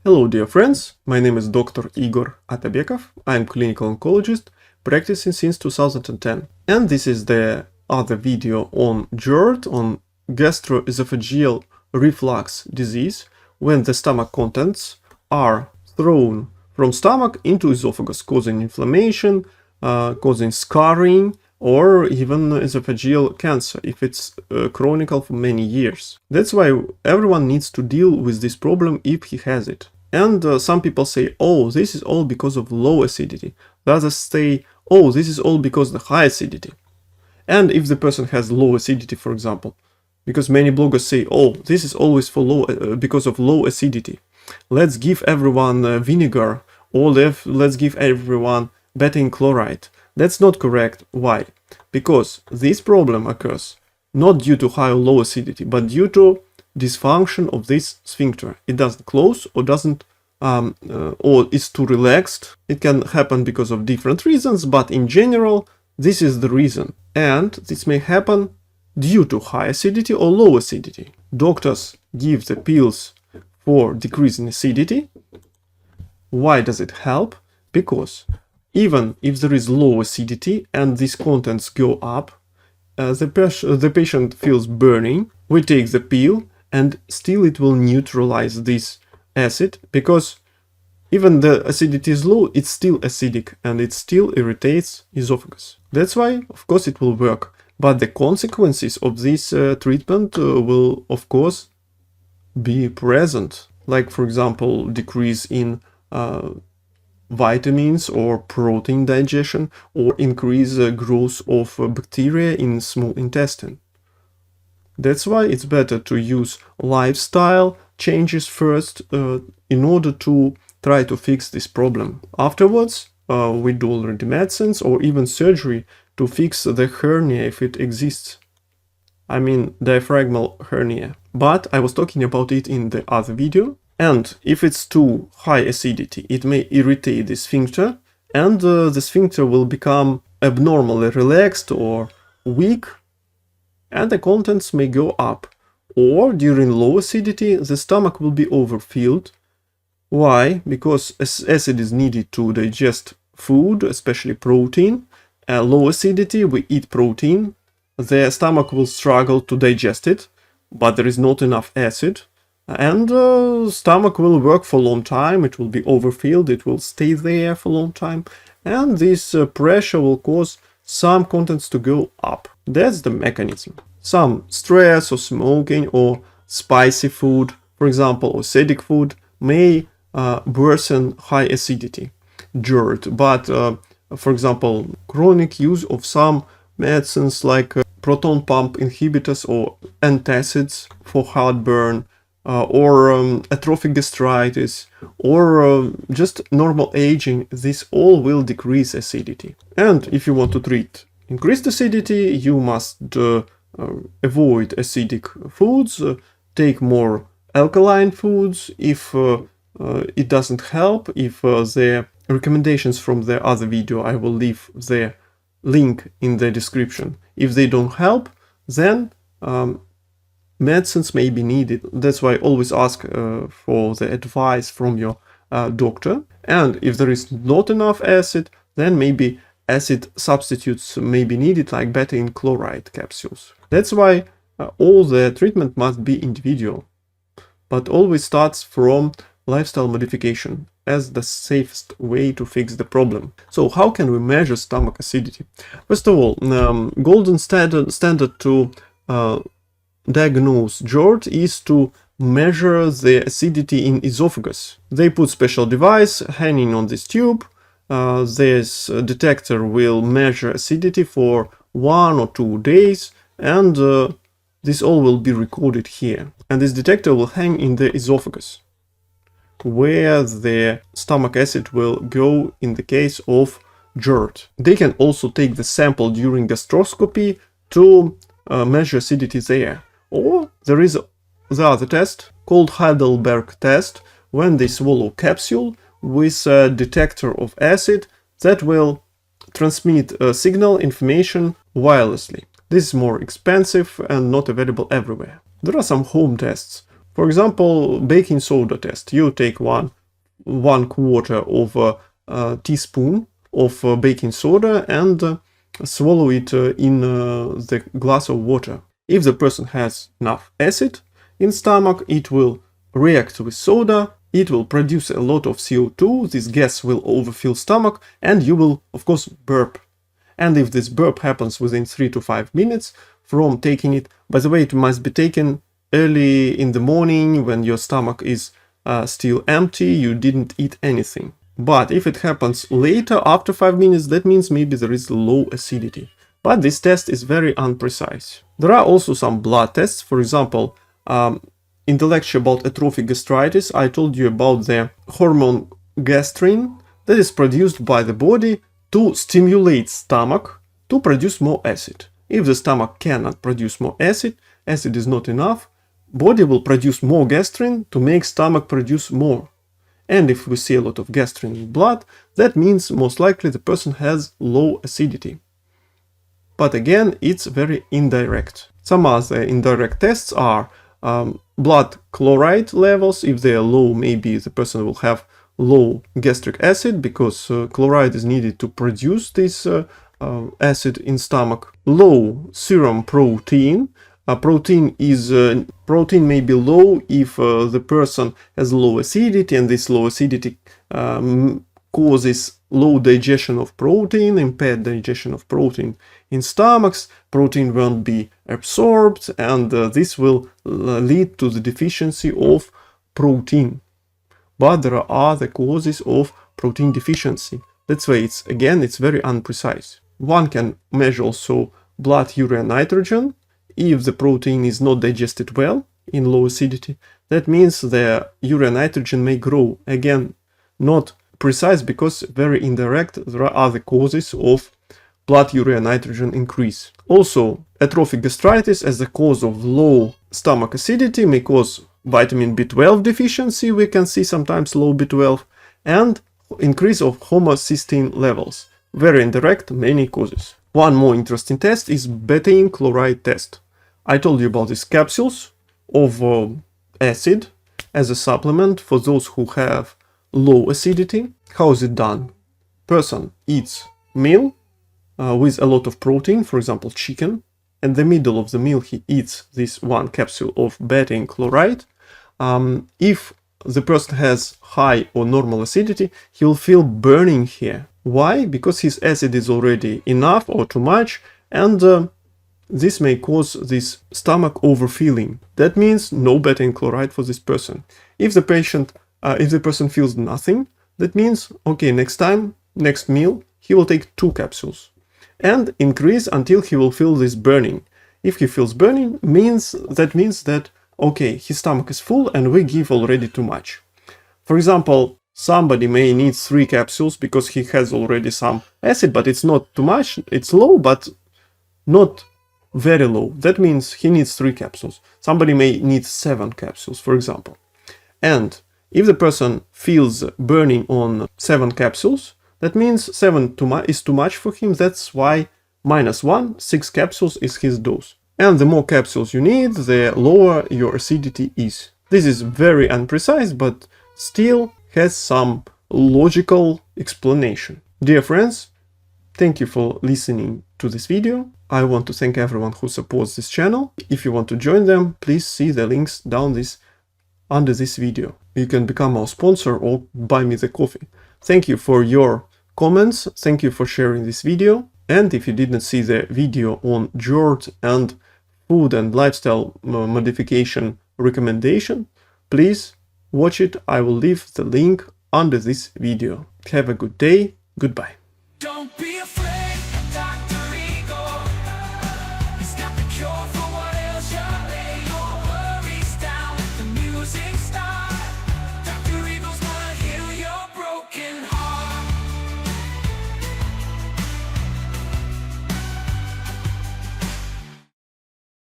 Hello dear friends, my name is Dr. Igor Atabekov. I am clinical oncologist, practicing since 2010. And this is the other video on GERD, on gastroesophageal reflux disease, when the stomach contents are thrown from stomach into esophagus, causing inflammation, causing scarring, or even esophageal cancer if it's chronic for many years. That's why everyone needs to deal with this problem if he has it. And some people say, oh, this is all because of low acidity. The others say, oh, this is all because of the high acidity. And if the person has low acidity, for example, because many bloggers say, oh, this is always for because of low acidity. Let's give everyone vinegar, or let's give everyone Betaine chloride. That's not correct. Why? Because this problem occurs not due to high or low acidity, but due to dysfunction of this sphincter. It doesn't close or doesn't or is too relaxed. It can happen because of different reasons, but in general, this is the reason. And this may happen due to high acidity or low acidity. Doctors give the pills for decreasing acidity. Why does it help? Because even if there is low acidity and these contents go up, the patient feels burning. We take the pill and still it will neutralize this acid, because even the acidity is low, it's still acidic and it still irritates esophagus. That's why, of course, it will work. But the consequences of this treatment will, of course, be present. Like, for example, decrease in vitamins or protein digestion, or increase growth of bacteria in small intestine. That's why it's better to use lifestyle changes first in order to try to fix this problem. Afterwards, we do already medicines or even surgery to fix the hernia if it exists. I mean diaphragmal hernia. But I was talking about it in the other video. And if it's too high acidity, it may irritate the sphincter, and the sphincter will become abnormally relaxed or weak, and the contents may go up. Or during low acidity, the stomach will be overfilled. Why? Because acid is needed to digest food, especially protein. Low acidity, we eat protein. The stomach will struggle to digest it, but there is not enough acid. And stomach will work for a long time, it will be overfilled, it will stay there for a long time, and this pressure will cause some contents to go up. That's the mechanism. Some stress or smoking or spicy food, for example, or acidic food, may worsen high acidity, GERD. But, for example, chronic use of some medicines like proton pump inhibitors or antacids for heartburn, or atrophic gastritis, or just normal aging, this all will decrease acidity. And if you want to treat increased acidity, you must avoid acidic foods, take more alkaline foods. If it doesn't help, if the recommendations from the other video, I will leave the link in the description. If they don't help, then medicines may be needed. That's why I always ask for the advice from your doctor. And if there is not enough acid, then maybe acid substitutes may be needed, like Betaine chloride capsules. That's why all the treatment must be individual, but always starts from lifestyle modification as the safest way to fix the problem. So how can we measure stomach acidity? First of all, golden standard to diagnose GERD is to measure the acidity in esophagus. They put special device hanging on this tube. This detector will measure acidity for 1 or 2 days, and this all will be recorded here. And this detector will hang in the esophagus, where the stomach acid will go in the case of GERD. They can also take the sample during gastroscopy to measure acidity there. Or there is the other test called Heidelberg test, when they swallow capsule with a detector of acid that will transmit signal information wirelessly. This is more expensive and not available everywhere. There are some home tests. For example, baking soda test. You take 1 1/4 of a teaspoon of baking soda and swallow it in the glass of water. If the person has enough acid in stomach, it will react with soda, it will produce a lot of CO2, this gas will overfill stomach, and you will, of course, burp. And if this burp happens within 3 to 5 minutes from taking it, by the way, it must be taken early in the morning when your stomach is still empty, you didn't eat anything. But if it happens later, after 5 minutes, that means maybe there is low acidity. But this test is very unprecise. There are also some blood tests. For example, in the lecture about atrophic gastritis, I told you about the hormone gastrin that is produced by the body to stimulate stomach to produce more acid. If the stomach cannot produce more acid is not enough, body will produce more gastrin to make stomach produce more. And if we see a lot of gastrin in blood, that means most likely the person has low acidity. But again, it's very indirect. Some other indirect tests are blood chloride levels. If they are low, maybe the person will have low gastric acid because chloride is needed to produce this acid in stomach. Low serum protein. Protein may be low if the person has low acidity, and this low acidity causes low digestion of protein, impaired digestion of protein in stomachs. Protein won't be absorbed, and this will lead to the deficiency of protein. But there are other causes of protein deficiency. That's why it's very imprecise. One can measure also blood urea nitrogen. If the protein is not digested well in low acidity, that means the urea nitrogen may grow. Again, not precise because very indirect. There are other causes of blood urea nitrogen increase. Also, atrophic gastritis as a cause of low stomach acidity may cause vitamin B12 deficiency. We can see sometimes low B12 and increase of homocysteine levels. Very indirect, many causes. One more interesting test is Betaine chloride test. I told you about these capsules of acid as a supplement for those who have low acidity. How is it done? Person eats meal with a lot of protein, for example chicken. In the middle of the meal he eats this one capsule of betaine chloride. If the person has high or normal acidity, he will feel burning here. Why? Because his acid is already enough or too much, and this may cause this stomach overfilling. That means no betaine chloride for this person. If the person feels nothing, that means, okay, next meal, he will take 2 capsules and increase until he will feel this burning. If he feels burning, that means that, okay, his stomach is full and we give already too much. For example, somebody may need 3 capsules because he has already some acid, but it's not too much. It's low, but not very low. That means he needs 3 capsules. Somebody may need 7 capsules, for example. And if the person feels burning on 7 capsules, that means 7 is too much for him. That's why -1, 6 capsules is his dose. And the more capsules you need, the lower your acidity is. This is very imprecise, but still has some logical explanation. Dear friends, thank you for listening to this video. I want to thank everyone who supports this channel. If you want to join them, please see the links under this video. You can become our sponsor or buy me the coffee. Thank you for your comments. Thank you for sharing this video. And if you didn't see the video on GERD and food and lifestyle modification recommendation, please watch it. I will leave the link under this video. Have a good day. Goodbye. Don't be afraid,